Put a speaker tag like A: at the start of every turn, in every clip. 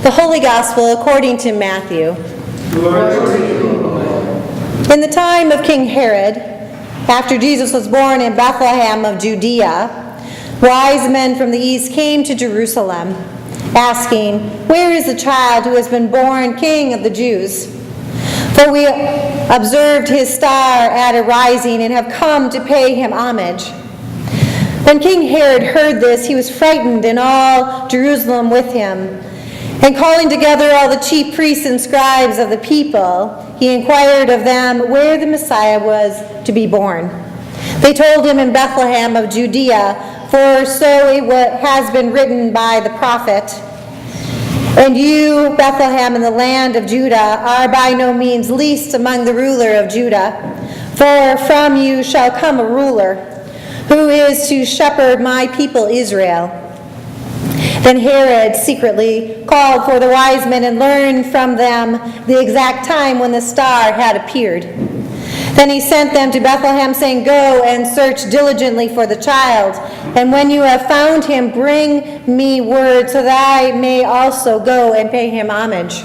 A: The Holy Gospel according to Matthew. In the time of King Herod, after Jesus was born in Bethlehem of Judea, wise men from the east came to Jerusalem, asking, "Where is the child who has been born King of the Jews? For we observed his star at a rising and have come to pay him homage." When King Herod heard this, he was frightened, and all Jerusalem with him. And calling together all the chief priests and scribes of the people, he inquired of them where the Messiah was to be born. They told him, "In Bethlehem of Judea, for so it has been written by the prophet, 'And you, Bethlehem, in the land of Judah, are by no means least among the ruler of Judah, for from you shall come a ruler, who is to shepherd my people Israel.' Then Herod secretly called for the wise men and learned from them the exact time when the star had appeared. Then he sent them to Bethlehem, saying, 'Go and search diligently for the child, and when you have found him, bring me word so that I may also go and pay him homage.'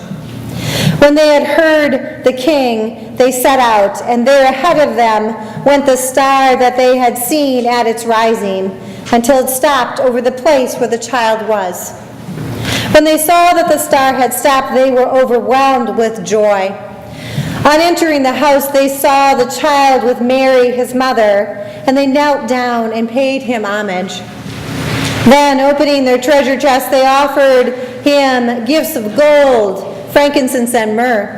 A: When they had heard the king, they set out, and there ahead of them went the star that they had seen at its rising, until it stopped over the place where the child was. When they saw that the star had stopped, they were overwhelmed with joy. On entering the house, they saw the child with Mary, his mother, and they knelt down and paid him homage. Then, opening their treasure chest, they offered him gifts of gold, frankincense, and myrrh.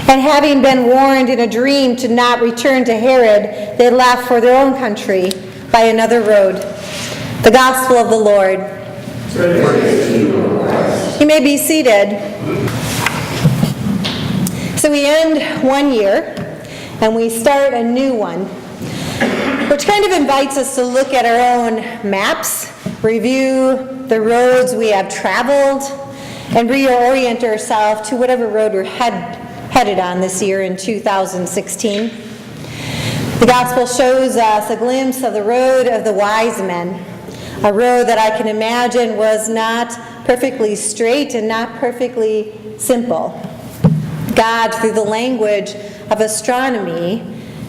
A: And having been warned in a dream to not return to Herod, they left for their own country by another road. The Gospel of the Lord. Praise to you, Christ. You may be seated. So we end one year and we start a new one, which kind of invites us to look at our own maps, review the roads we have traveled, and reorient ourselves to whatever road we're headed on this year in 2016. The Gospel shows us a glimpse of the road of the wise men, a road that I can imagine was not perfectly straight and not perfectly simple. God, through the language of astronomy,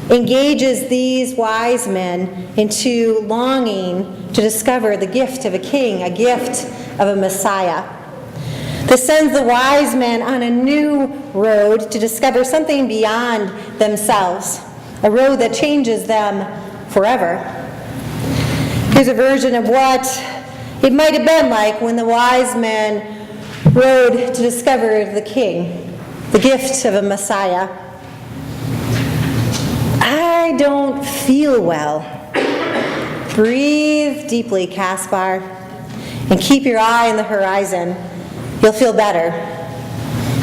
A: engages these wise men into longing to discover the gift of a king, a gift of a Messiah. This sends the wise men on a new road to discover something beyond themselves, a road that changes them forever. Here's a version of what it might have been like when the wise men rode to discover the king, the gift of a Messiah. "I don't feel well." Breathe deeply, Caspar, and keep your eye on the horizon. You'll feel better.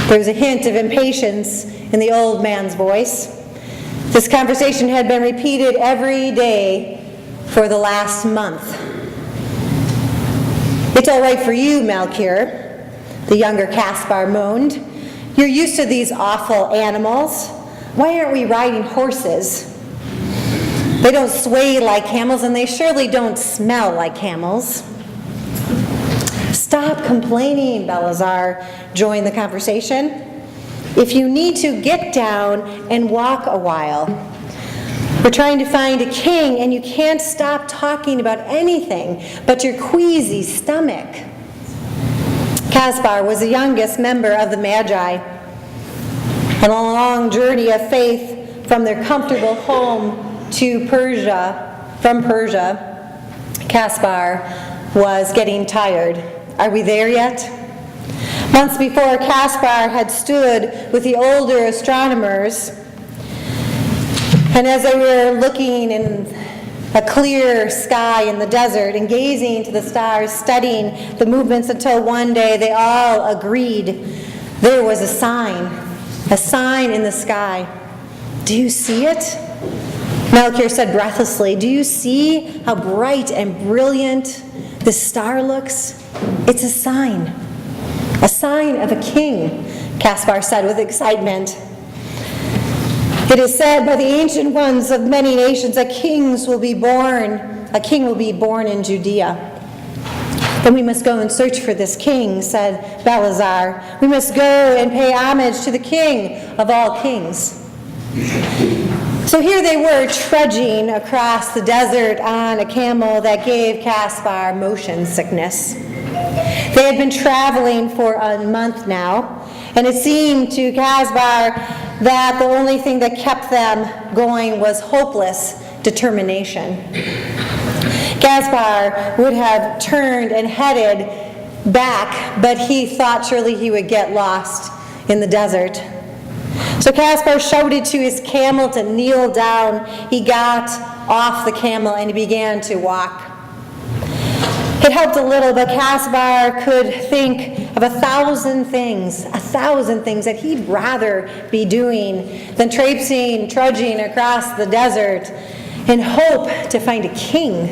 A: There was a hint of impatience in the old man's voice. This conversation had been repeated every day for the last month. "It's all right for you, Melchior," the younger Caspar moaned. "You're used to these awful animals. Why aren't we riding horses? They don't sway like camels, and they surely don't smell like camels." "Stop complaining," Beelzebub joined the conversation. "If you need to, get down and walk a while. We're trying to find a king, and you can't stop talking about anything but your queasy stomach." Caspar was the youngest member of the Magi. On a long journey of faith from their comfortable home to Persia, Caspar was getting tired. Are we there yet? Months before, Caspar had stood with the older astronomers, and as they were looking in a clear sky in the desert and gazing into the stars, studying the movements until one day they all agreed there was a sign in the sky. "Do you see it?" Melchior said breathlessly. "Do you see how bright and brilliant this star looks? It's a sign of a king," Caspar said with excitement. "It is said by the ancient ones of many nations that a king will be born in Judea. "Then we must go and search for this king," said Balthazar. "We must go and pay homage to the king of all kings." So here they were trudging across the desert on a camel that gave Caspar motion sickness. They had been traveling for a month now, and it seemed to Caspar that the only thing that kept them going was hopeless determination. Caspar would have turned and headed back, but he thought surely he would get lost in the desert. So Caspar shouted to his camel to kneel down. He got off the camel and he began to walk. It helped a little, but Caspar could think of 1,000 things that he'd rather be doing than trudging across the desert in hope to find a king,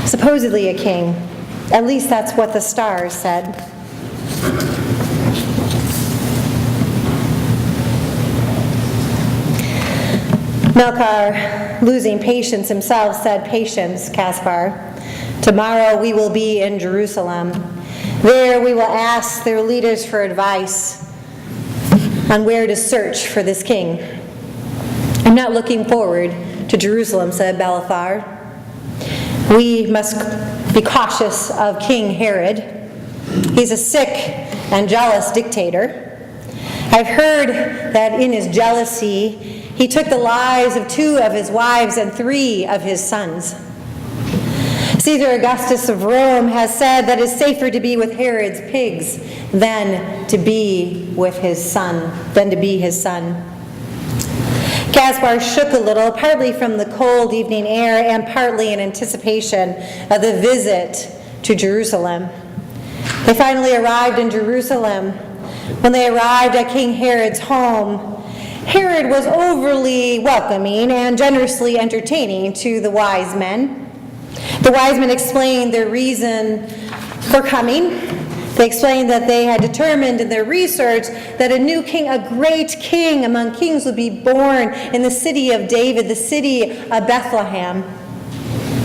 A: supposedly a king. At least that's what the stars said. Melchior, losing patience himself, said, "Patience, Caspar. Tomorrow we will be in Jerusalem. There we will ask their leaders for advice on where to search for this king." "I'm not looking forward to Jerusalem," said Balthazar. "We must be cautious of King Herod. He's a sick and jealous dictator. I've heard that in his jealousy, he took the lives of 2 of his wives and 3 of his sons. Caesar Augustus of Rome has said that it's safer to be with Herod's pigs than to be his son. Caspar shook a little, partly from the cold evening air and partly in anticipation of the visit to Jerusalem. They finally arrived in Jerusalem. When they arrived at King Herod's home, Herod was overly welcoming and generously entertaining to the wise men. The wise men explained their reason for coming. They explained that they had determined in their research that a new king, a great king among kings, would be born in the city of David, the city of Bethlehem.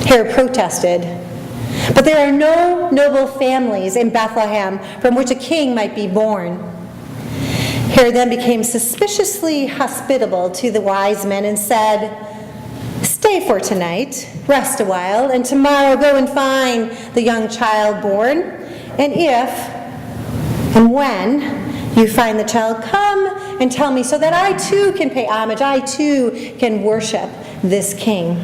A: Herod protested. "But there are no noble families in Bethlehem from which a king might be born." Herod then became suspiciously hospitable to the wise men and said, "Stay for tonight, rest a while, and tomorrow go and find the young child born. And if and when you find the child, come and tell me so that I too can pay homage, I too can worship this king."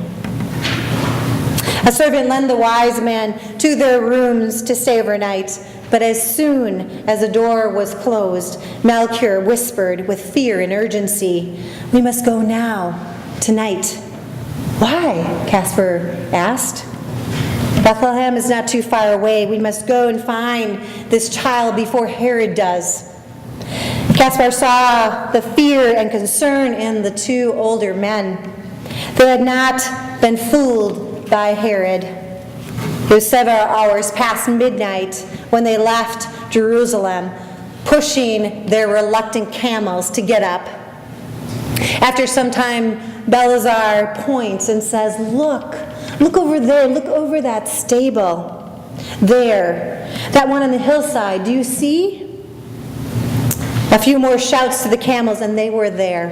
A: A servant led the wise men to their rooms to stay overnight. But as soon as the door was closed, Melchior whispered with fear and urgency, "We must go now, tonight." "Why?" Caspar asked. "Bethlehem is not too far away. We must go and find this child before Herod does." Caspar saw the fear and concern in the 2 older men. They had not been fooled by Herod. It was several hours past midnight when they left Jerusalem, pushing their reluctant camels to get up. After some time, Balthazar points and says, Look over there, look over that stable. There, that one on the hillside, do you see?" A few more shouts to the camels, and they were there.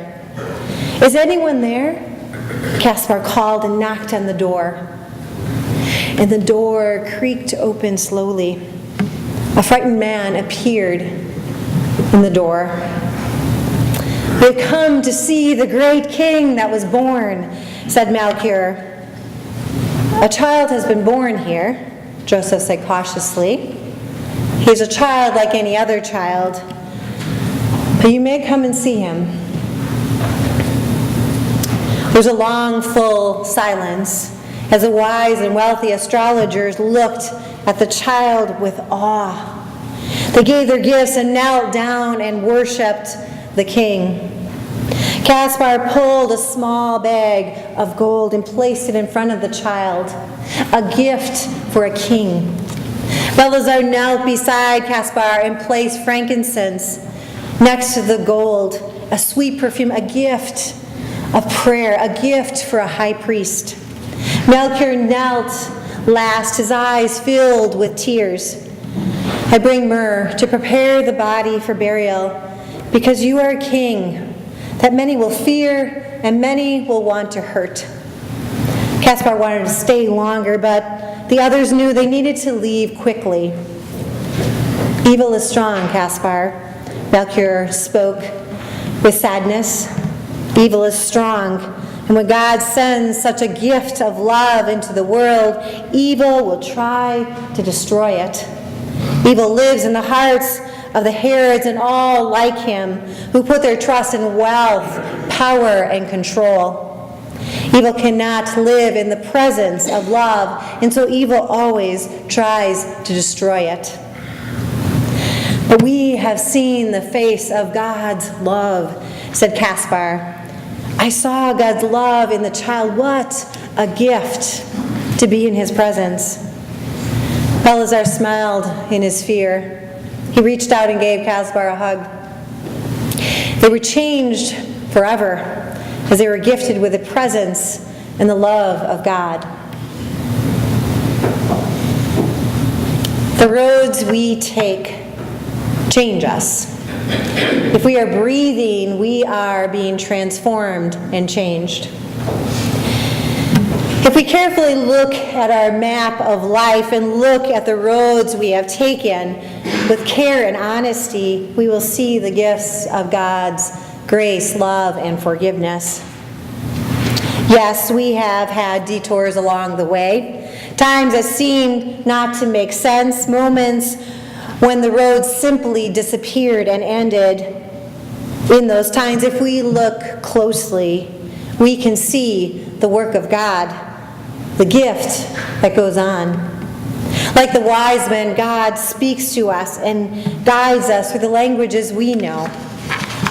A: "Is anyone there?" Caspar called and knocked on the door. And the door creaked open slowly. A frightened man appeared in the door. "They've come to see the great king that was born," said Melchior. "A child has been born here," Joseph said cautiously. "He's a child like any other child, but you may come and see him." There's a long, full silence as the wise and wealthy astrologers looked at the child with awe. They gave their gifts and knelt down and worshipped the king. Caspar pulled a small bag of gold and placed it in front of the child, a gift for a king. Balthazar knelt beside Caspar and placed frankincense next to the gold, a sweet perfume, a gift of prayer, a gift for a high priest. Melchior knelt Last, his eyes filled with tears. I bring myrrh to prepare the body for burial, because you are a king that many will fear and many will want to hurt. Caspar wanted to stay longer, but the others knew they needed to leave quickly. Evil is strong, Caspar, Melchior spoke with sadness. Evil is strong, and when God sends such a gift of love into the world, evil will try to destroy it. Evil lives in the hearts of the Herods and all like him, who put their trust in wealth, power, and control. Evil cannot live in the presence of love, and so evil always tries to destroy it. But we have seen the face of God's love, said Caspar. I saw God's love in the child. What a gift to be in his presence. Balthazar smiled in his fear. He reached out and gave Caspar a hug. They were changed forever as they were gifted with the presence and the love of God. The roads we take change us. If we are breathing, we are being transformed and changed. If we carefully look at our map of life and look at the roads we have taken with care and honesty, we will see the gifts of God's grace, love, and forgiveness. Yes, we have had detours along the way, times that seemed not to make sense, moments when the road simply disappeared and ended. In those times, if we look closely, we can see the work of God, the gift that goes on. Like the wise men, God speaks to us and guides us through the languages we know.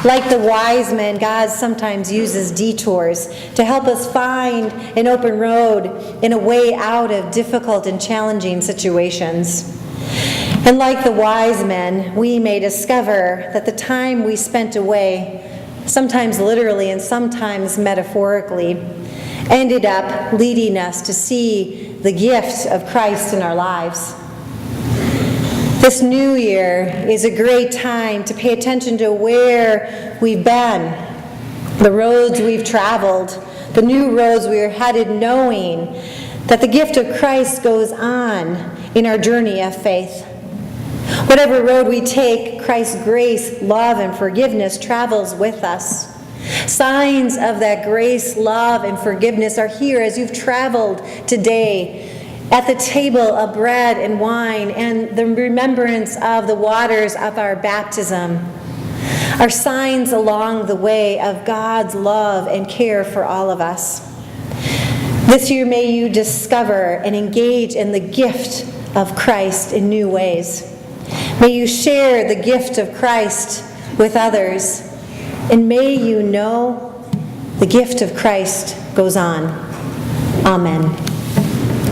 A: Like the wise men, God sometimes uses detours to help us find an open road in a way out of difficult and challenging situations. And like the wise men, we may discover that the time we spent away, sometimes literally and sometimes metaphorically, ended up leading us to see the gift of Christ in our lives. This new year is a great time to pay attention to where we've been, the roads we've traveled, the new roads we are headed, knowing that the gift of Christ goes on in our journey of faith. Whatever road we take, Christ's grace, love, and forgiveness travels with us. Signs of that grace, love, and forgiveness are here as you've traveled today at the table of bread and wine and the remembrance of the waters of our baptism are signs along the way of God's love and care for all of us. This year, may you discover and engage in the gift of Christ in new ways. May you share the gift of Christ with others, and may you know the gift of Christ goes on. Amen.